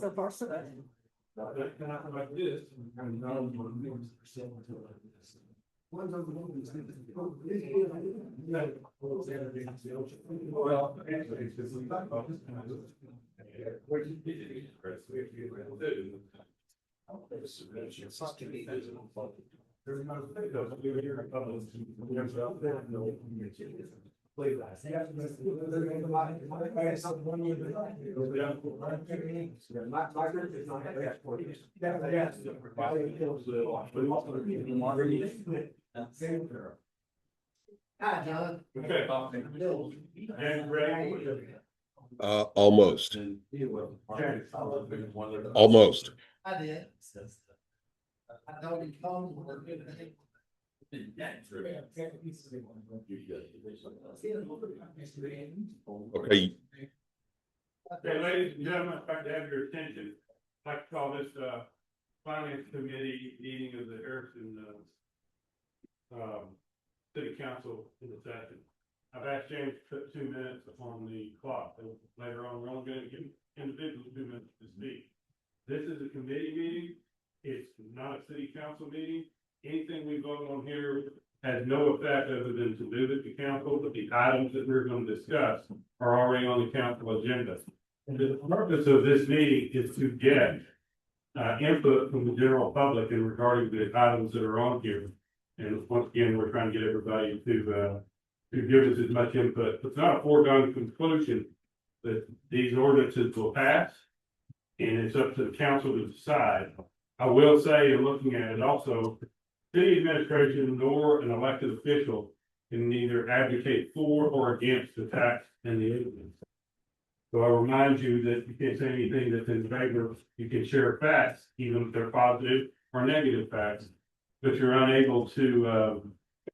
So far, so good. Hi, John. Almost. Almost. I did. I know he called. Okay. Okay, ladies and gentlemen, if I could have your attention, I'd like to call this, finance committee meeting of the Harrison, city council in the session. I've asked James to put 2 minutes on the clock. Later on, we're only going to give individuals 2 minutes to speak. This is a committee meeting. It's not a city council meeting. Anything we vote on here has no effect other than to move it to council, but the items that we're going to discuss are already on the council agenda. And the purpose of this meeting is to get input from the general public in regarding the items that are on here. And once again, we're trying to get everybody to give us as much input. It's not a foregone conclusion that these ordinances will pass, and it's up to the council to decide. I will say, in looking at it also, city administration nor an elected official can neither advocate for or against the tax and the ordinance. So I remind you that you can't say anything that's in favor. You can share facts, even if they're positive or negative facts, but you're unable to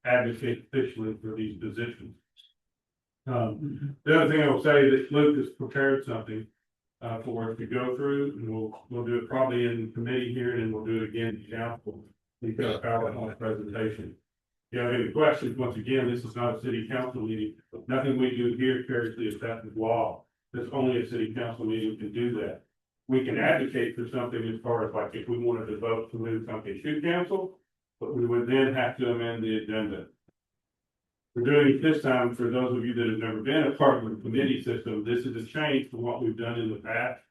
advocate officially for these positions. The other thing I will say is that Luke has prepared something for us to go through, and we'll do it probably in committee here, and we'll do it again in council. We've got a PowerPoint presentation. If you have any questions, once again, this is not a city council meeting. Nothing we do here carries the effect of law. There's only a city council meeting can do that. We can advocate for something as far as like if we wanted to vote to move something to council, but we would then have to amend the agenda. We're doing it this time for those of you that have never been a part of the committee system. This is a change from what we've done in the past.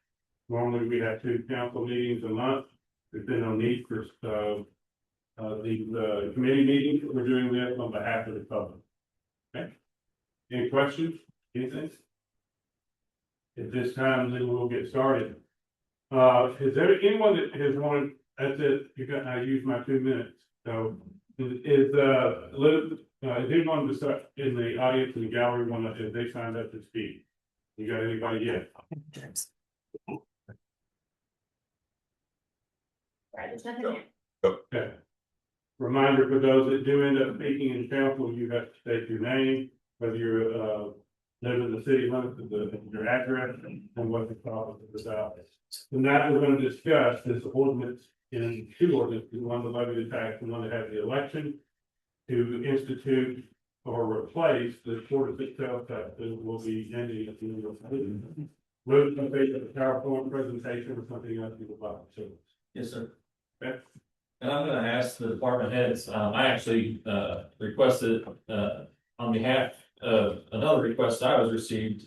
Normally we have 2 council meetings a month. There's been no need for the committee meetings. We're doing this on behalf of the public. Okay. Any questions? Anything? At this time, then we'll get started. Is there anyone that has wanted? That's it. I used my 2 minutes. So is anyone in the audience in the gallery if they signed up to speak? You got anybody yet? Okay. Reminder for those that do end up speaking in council, you have to state your name, whether you're live in the city limits of your address, and what the topic is about. And that we're going to discuss this ordinance in 2 ordinances, one to levy the tax and one to have the election to institute or replace the ordinance itself that will be ending at the end of the meeting. Luke, can take a PowerPoint presentation or something else you would like to show. Yes, sir. Okay. And I'm gonna ask the department heads, I actually requested on behalf of another request I was received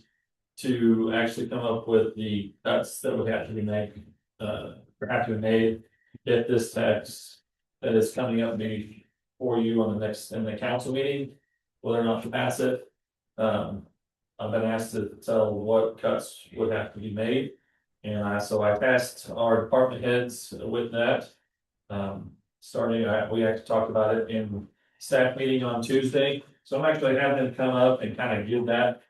to actually come up with the cuts that would have to be made, or have to be made if this tax that is coming up maybe for you on in the council meeting, whether or not to pass it. I've been asked to tell what cuts would have to be made. And so I tasked our department heads with that. We actually talked about it in staff meeting on Tuesday. So I'm actually having them come up and kind of give that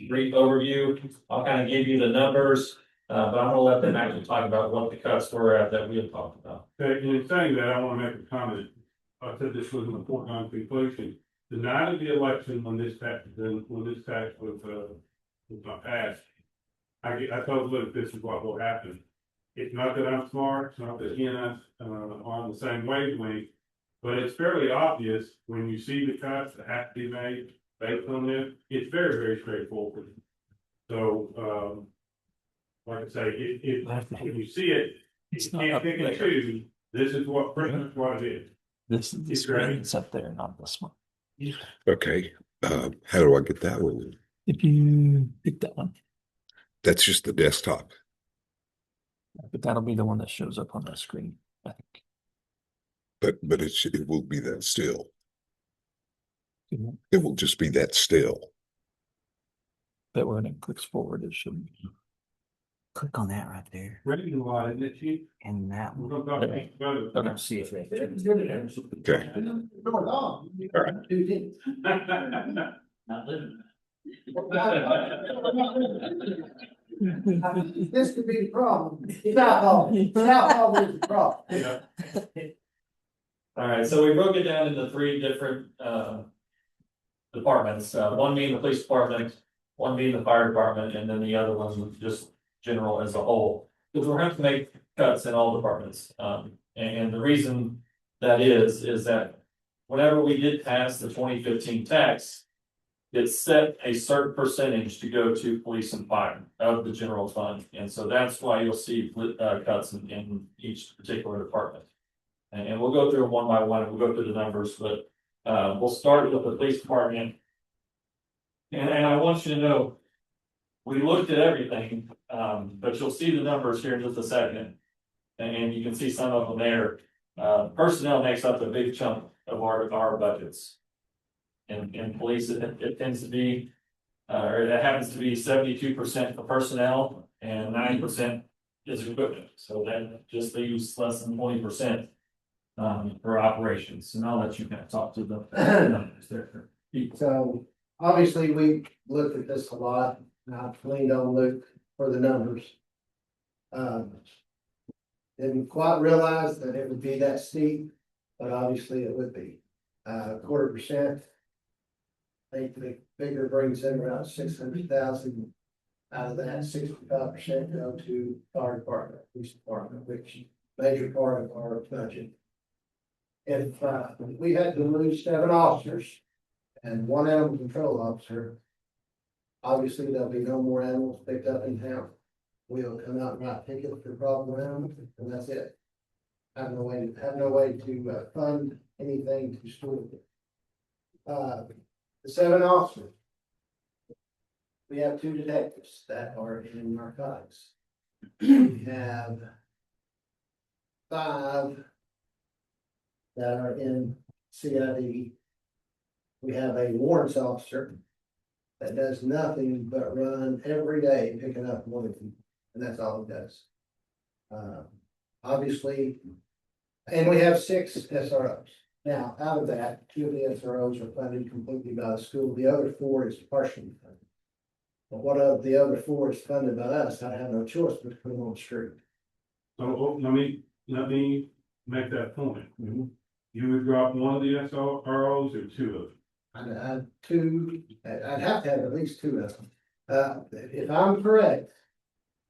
brief overview. I'll kind of give you the numbers, but I'm gonna let them actually talk about what the cuts were that we had talked about. Okay, in saying that, I want to make a comment. I said this was an important conclusion. The night of the election, when this tax was not passed, I told Luke this is what will happen. It's not that I'm smart, it's not that he and I are on the same wavelength, but it's fairly obvious when you see the cuts that have to be made, based on this, it's very, very straightforward. So, like I say, if you see it, It's you not can't up pick and there. choose, this is what, pretty much what it is. This is the It's great. screen that's up there, not this one. Okay, how do I get that one? If you pick that one, That's just the desktop. but that'll be the one that shows up on the screen, I think. But it will be that still. Mhm. It will just be that still. That when it clicks forward, it should. Click on that right there Ready a lot, isn't it, Chief? and that We're one. gonna talk about it. Okay. See if it. Okay. All right. Not living. This could be the problem. South Hall is the problem. Yeah. All right, so we broke it down into three different departments, one being the police department, one being the fire department, and then the other one was just general as a whole. Because we're having to make cuts in all departments, and the reason that is that whenever we did pass the 2015 tax, it set a certain percentage to go to police and fire of the general fund, and so that's why you'll see cuts in each particular department. And we'll go through them one by one, and we'll go through the numbers, but we'll start with the police department. And I want you to know, we looked at everything, but you'll see the numbers here in just a second. And you can see some of them there. Personnel makes up a big chunk of our budgets. In police, it tends to be, or it happens to be 72% for personnel and 9% is equipment. So that just leaves less than 20%. For operations, and I'll let you kind of talk to the numbers there. So obviously, we looked at this a lot, and I've leaned on Luke for the numbers. Didn't quite realize that it would be that steep, but obviously it would be. 1/4%. I think the figure brings in around 600,000. Out of that, 65% go to fire department, police department, which major part of our budget. If we had to lose 7 officers and 1 animal control officer, obviously there'll be no more animals picked up in town. We'll come out and write tickets for problem animals, and that's it. Have no way to fund anything to store them. The 7 officers. We have 2 detectives that are in narcotics. We have 5 that are in CID. We have a warrants officer that does nothing but run every day picking up warrants, and that's all he does. Obviously, and we have 6 SROs. Now, out of that, 2 of the SROs are funded completely by the school. The other 4 is partially funded. But what of the other 4 is funded by us, I have no choice but to put them on the street. So, let me make that point. You would drop one of the SROs or 2 of them? I'd have to have at least 2 of them. If I'm correct,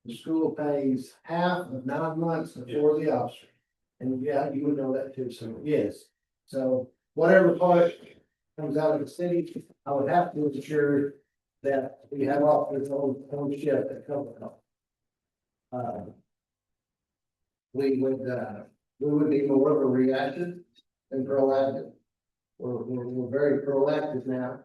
the school pays half of 9 months for the officer. And yeah, you would know that too, so yes. So whatever part comes out of the city, I would have to ensure that we have officers on shift that cover it. We would be more of a reactive than proactive. We're very proactive now.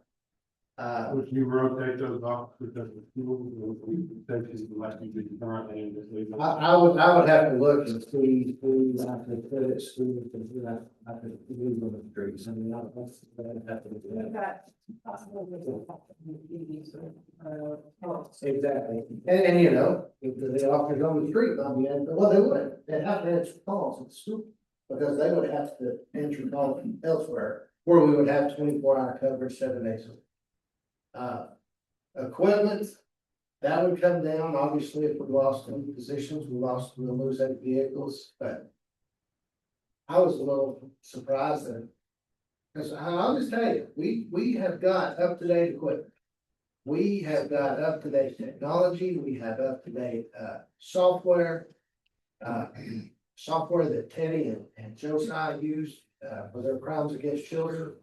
Would you rotate those officers at the school, or would you take this like you did currently and just leave them? I would have to look and see who I could put at school and who I could leave on the streets. I mean, I'd have to look at that. Exactly. And you know, if the officers on the street, I mean, well, they wouldn't, they'd have to answer calls at the school. Because they would have to answer calls elsewhere, where we would have 24-hour coverage 7 days a week. Equipment, that would come down, obviously, if we lost any positions, we'll lose 8 vehicles, but. I was a little surprised that. Because I'll just tell you, we have got up-to-date equipment. We have got up-to-date technology, we have up-to-date software. Software that Teddy and Josiah use for their crimes against children.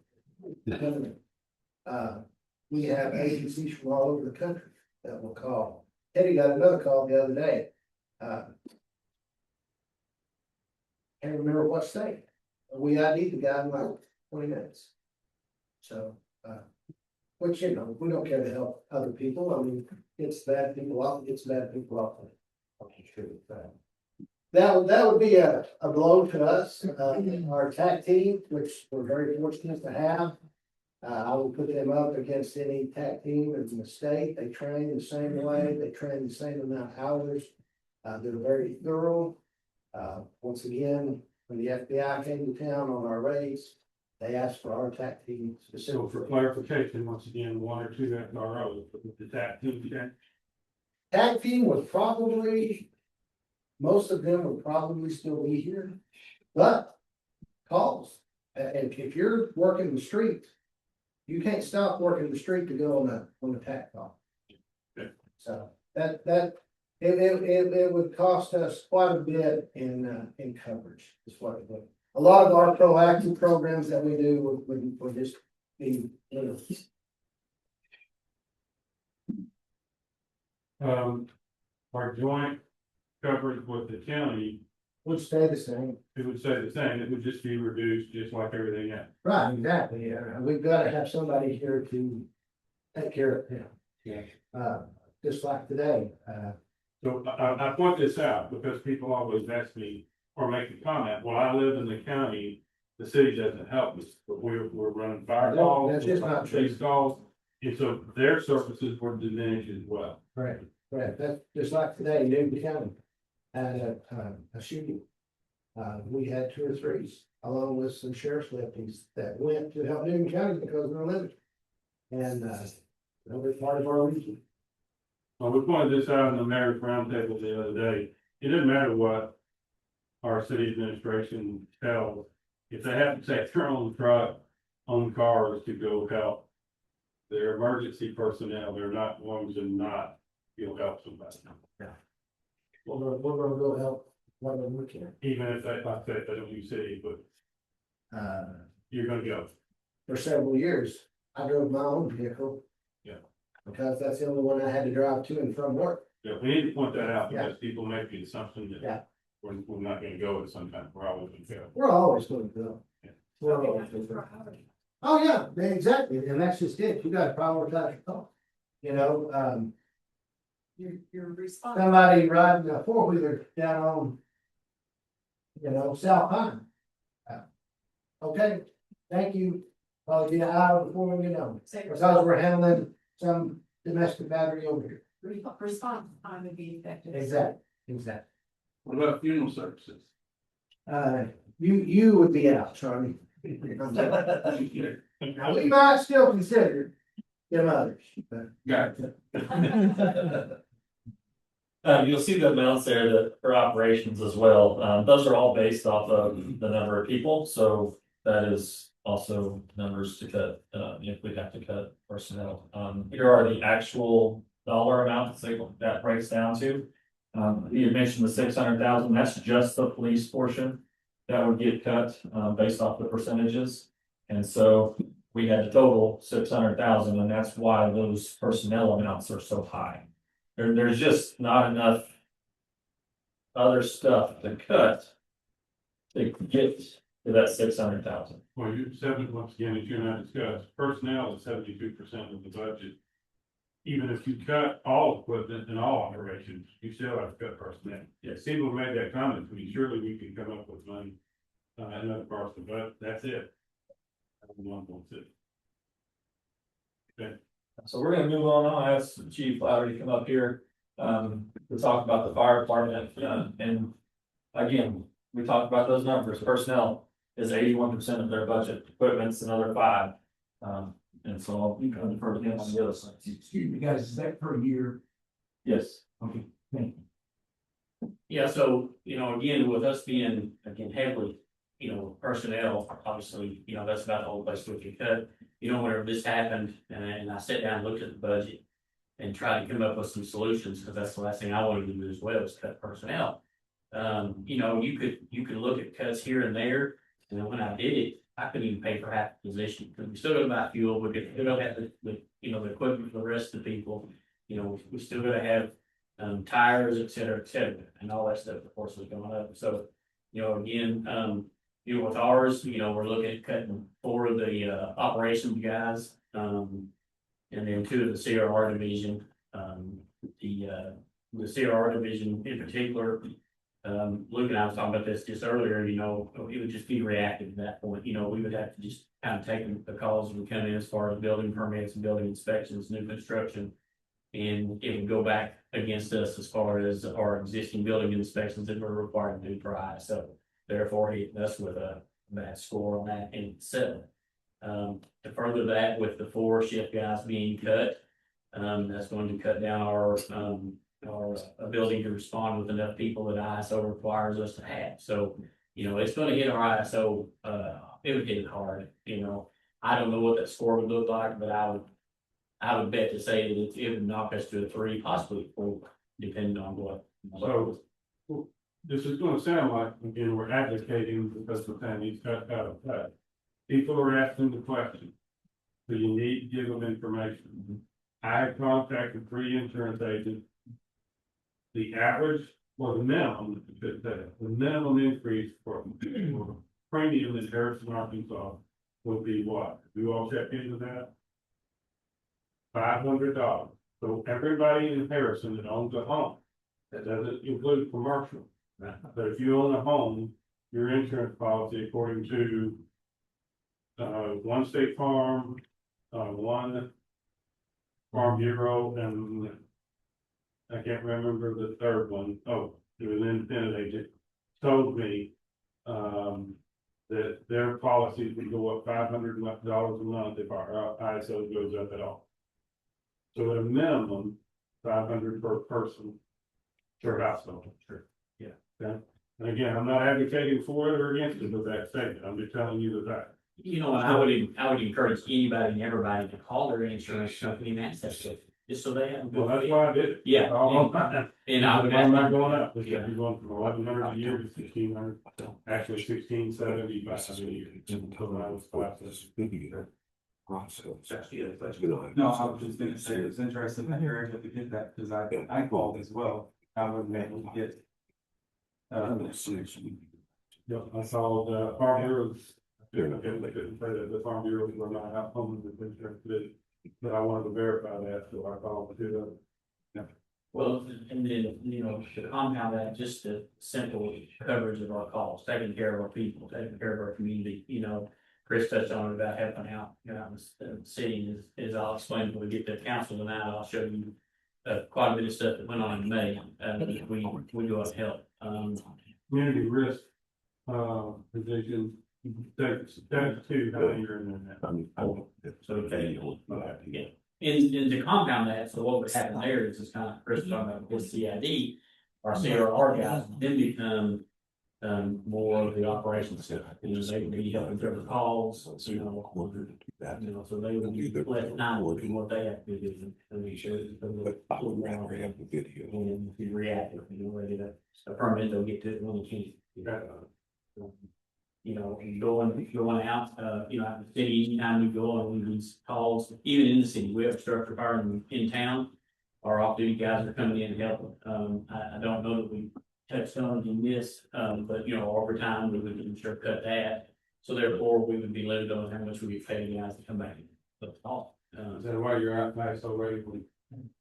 we have agencies from all over the country that will call. Teddy got another call the other day. Can't remember what state. We ID'd the guy in like 20 minutes. So, which, you know, we don't care to help other people. I mean, it's bad people off, it's bad people off. That would be a blow to us, our TAC team, which we're very fortunate to have. I will put them up against any TAC team in the state. They train the same way, they train the same amount of hours. They're very thorough. Once again, when the FBI came to town on our raids, they asked for our TAC team So for specifically. clarification, once again, 1 or 2 SROs, with the TAC team, okay? TAC team would probably, most of them would probably still be here, but calls. And if you're working the street, you can't stop working the street to go on the TAC call. Okay. So it would cost us quite a bit in coverage, is what it would. A lot of our proactive programs that we do would just be, you know, Our joint coverage with the county, would stay the same. it would say the same, it would just be reduced, just like everything else. Right, exactly, yeah, we've gotta have somebody here to take care of him. Yeah. Just like today, So I point this out because people always ask me or make the comment, well, I live in the county, the city doesn't help us, but we're running fire No, calls. that's just not true. Police calls, and so their services were diminished as well. right, that's just like today, Newton County. Had a shooting. We had 2 or 3, along with some sheriff's deputies that went to help Newton County because they're limited. And, they're part of our region. Well, we pointed this out in the mayor's roundtable the other day. It doesn't matter what our city administration tells. If they have to take their own truck, own cars to go help their emergency personnel, they're not going to not go help somebody. We're gonna go help whatever we can. Even if they, like that, they don't use city, but you're gonna go. For several years, I drove my own vehicle. Yeah. Because that's the only one I had to drive to and from work. Yeah, we need to point that out Yeah. because people make the assumption Yeah. that we're not gonna go at some time. We're always gonna go. We're always going to go. Yeah. We're always going to go. Oh, yeah, exactly, and that's just it, you gotta prioritize your thoughts. You know, You're responsible. somebody riding a 4-wheeler down on, you know, South Pine. Okay, thank you, probably be an hour before we get on, because we're handling some domestic battery over here. Response time would be effective. Exactly. What about funeral services? You would be out, Charlie. Now, we might still consider them others, but. Gotcha. You'll see the amounts there that for operations as well. Those are all based off of the number of people, so that is also numbers to cut, if we have to cut personnel. Here are the actual dollar amounts that breaks down to. You mentioned the 600,000, that's just the police portion that would get cut, based off the percentages. And so we had a total 600,000, and that's why those personnel amounts are so high. There's just not enough other stuff to cut to get to that 600,000. Well, you said, once again, as you and I discussed, personnel is 72% of the budget. Even if you cut all equipment and all operations, you still have to cut personnel. Yes. People made that comment to me, surely we can come up with money, in other parts of the budget, that's it. That's 1.6. Okay. So we're gonna move on. I'll ask Chief Lowry to come up here, to talk about the fire department, and again, we talked about those numbers. Personnel is 81% of their budget, equipment's another 5. And so I'll defer to him on the other side. Excuse me, guys, is that per year? Yes. Okay, thank you. Yeah, so, again, with us being, heavily, personnel, obviously, that's about the whole place we can cut. Whenever this happened, and I sat down and looked at the budget and tried to come up with some solutions, because that's the last thing I wanted to do as well, is cut personnel. You could look at cuts here and there, and when I did it, I couldn't even pay for half the position, because we still gotta buy fuel, we don't have the, you know, the equipment for the rest of the people. You know, we still gotta have, tires, et cetera, and all that stuff, of course, is going up, so. You know, again, you know, with ours, you know, we're looking at cutting 4 of the, operations guys, and then 2 of the CRR division, the CRR division in particular. Luke and I was talking about this just earlier, you know, it would just be reactive at that point, you know, we would have to just kind of take the calls that would come in as far as building permits and building inspections, new construction. And it would go back against us as far as our existing building inspections that we're required to do per ISO. Therefore, hitting us with a bad score on that in itself. To further that, with the 4 shift guys being cut, that's going to cut down our ability to respond with enough people that ISO requires us to have. So, you know, it's gonna hit our ISO, it would hit it hard, you know. I don't know what that score would look like, but I would bet to say that it would knock us to a 3, possibly 4, depending on what. So, this is gonna sound like, again, we're advocating because the thing needs cut out of cut. People are asking the question. So you need to give them information. I have contacted 3 insurance agents. The average, or the minimum, I should say, the minimum increase for premium in Harrison, Arkansas would be what? You all check into that? $500. So everybody in Harrison that owns a home, that doesn't include commercial. But if you own a home, your insurance policy, according to one State Farm, one Farm Bureau, and I can't remember the third one. Oh, it was an independent agent, told me that their policies would go up $500 a month if our ISO goes up at all. So at a minimum, 500 per person per household. Sure. Yeah. Okay. And again, I'm not advocating for it or against it with that statement. I'm just telling you the fact. You know, and I would encourage anybody and everybody to call their insurance company and ask that stuff, just so they have. Well, that's why I did it. Yeah. And I would. I'm not going up. Yeah. You're going from 1,100 a year to 1,600, actually 1,675 a year. No, I was just gonna say, it's interesting that you're able to get that, because I called as well, I wasn't able to get. Yeah, I saw the Farm Bureaus. The Farm Bureaus were not out home with insurance, but I wanted to verify that, so I called to Well, and then, you know, to compound that, just the simple coverage of our calls, taking care of our people, taking care of our community, you know. Chris touched on it about helping out, you know, the city is I'll explain when we get to council tonight, I'll show you. Quite a bit of stuff that went on in May, we go out and help, community risk, position. That's 2, how you're in there. So, yeah. And to compound that, so what would happen there is it's kind of, Chris was talking about this CID, our CRR guys then become. More of the operations stuff, you know, they would be helping cover calls, so, you know, so they would be less knowledge in what they have to do. And make sure that and be reactive, you know, ready to, a permit, they'll get to it when they can. You know, and going out, you know, out in the city, anytime we go on these calls, even in the city, we have a structure fire in town. Our off-duty guys are coming in and helping. I don't know that we touched on in this, but you know, over time, we would sure cut that. So therefore, we would be limited on how much we get paid guys to come back and put the call. Is that why you're out nice already?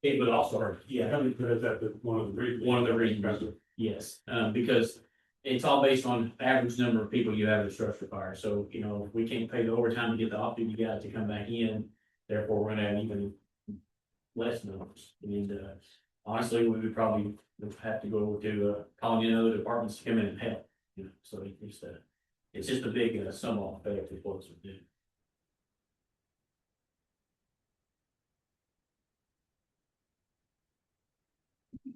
It would also hurt, yeah. Because that's one of the reasons. One of the reasons, yes, because it's all based on average number of people you have at a structure fire. So, you know, if we can't pay the overtime to get the off-duty guys to come back in, therefore we're gonna have even less numbers. And honestly, we would probably have to go to calling in other departments to come in and help. You know, so it's just a big snowball effect of what it's do.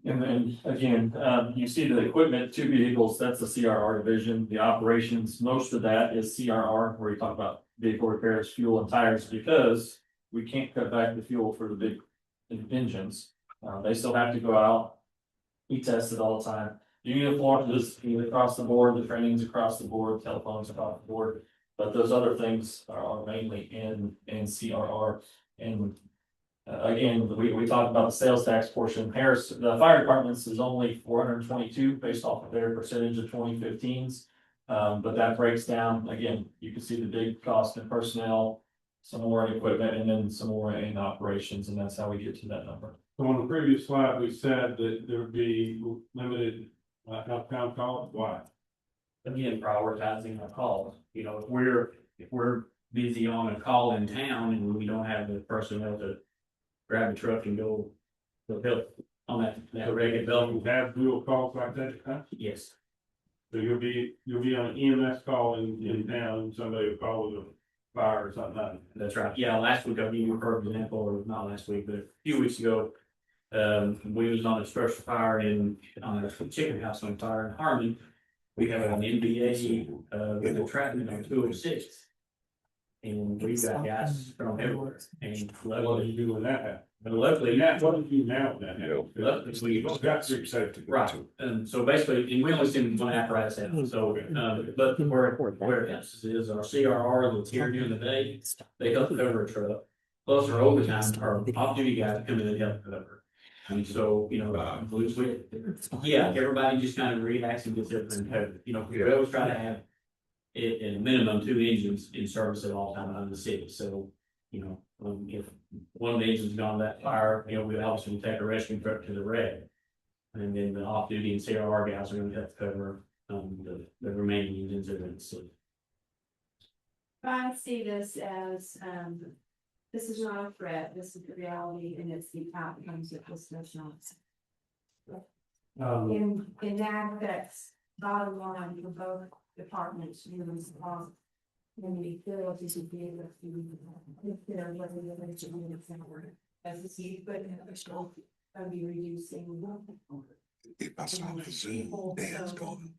And then again, you see the equipment, 2 vehicles, that's the CRR division, the operations, most of that is CRR, where you talk about vehicle repairs, fuel and tires, because we can't cut back the fuel for the big engines. They still have to go out. We test it all the time. The uniforms is across the board, the training's across the board, telephones across the board. But those other things are mainly in CRR. And again, we talked about the sales tax portion. Harris, the fire departments is only 422 based off of their percentage of 2015s. But that breaks down, again, you can see the big cost in personnel, some more in equipment, and then some more in operations, and that's how we get to that number. So on the previous slide, we said that there would be limited, outbound calls, why? Again, prioritizing our calls, you know, if we're busy on a call in town and we don't have the personnel to grab a truck and go to help on that regular They'll bill, have dual calls like that, huh? yes. So you'll be on an EMS call in town, and somebody will call with a fire or something like that. That's right. Yeah, last week, I'll give you a perfect example, or not last week, but a few weeks ago. We was on a structure fire on a chicken house on fire in Harmon. We have an NBA, with a traffic on 206. And we've got guys from everywhere, and What do luckily, you do when that happens? but luckily, What do you do now when that happens? luckily, You've got to safety. right, so basically, and we only send one apparatus out, so, but where it is our CRR that's here during the day, they help cover a truck. Plus our overtime, our off-duty guys come in and help cover. And so, you know, yeah, everybody just kind of reacts and gets everything covered, you know, we always try to have it, at a minimum, 2 engines in service at all times in the city, so, you know, if one of the engines gone to that fire, you know, we obviously take a rescue truck to the wreck. And then the off-duty and CRR guys are gonna have to cover, the remaining engines that are in the city. I see this as, this is not a threat, this is the reality, and it's the outcomes of this national. In that, that's bottom line for both departments, you know, when we feel this would be able to, if there are whether they're going to move it forward. As a seed, but I'll be reducing. If I saw the Zoom, Dan's gone.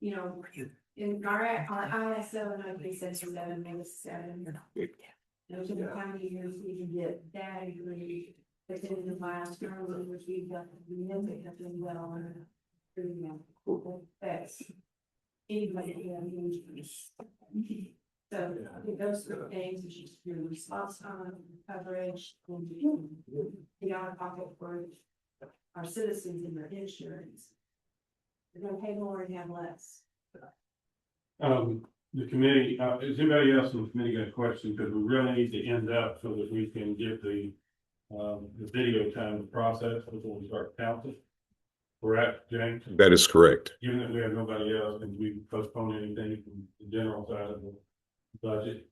You know, in our ISO and OP sensor 7, maybe 7. Those are the kind of years we can get that degree, but then in the last term, which we've got, we know they have been well on doing that. That's anybody who has injuries. So I think those are the things, which is your response time, coverage, and the out of pocket for our citizens and their insurance. They're gonna pay more and have less. The committee, is anybody else in the committee got a question? Because we really need to end up so that we can get the video time to process before we start counting. Correct, James? That is correct. Given that we have nobody else and we postpone anything from the general side of the budget.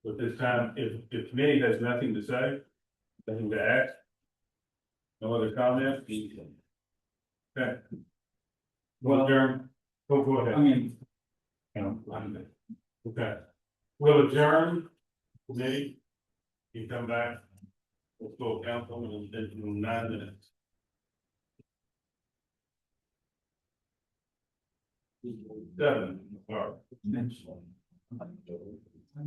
But this time, if the committee has nothing to say, nothing to ask. No other comments? Okay. Well, adjourn. Go ahead. I mean, Okay. We'll adjourn committee. You come back. Let's go council in 9 minutes. Seven. All right.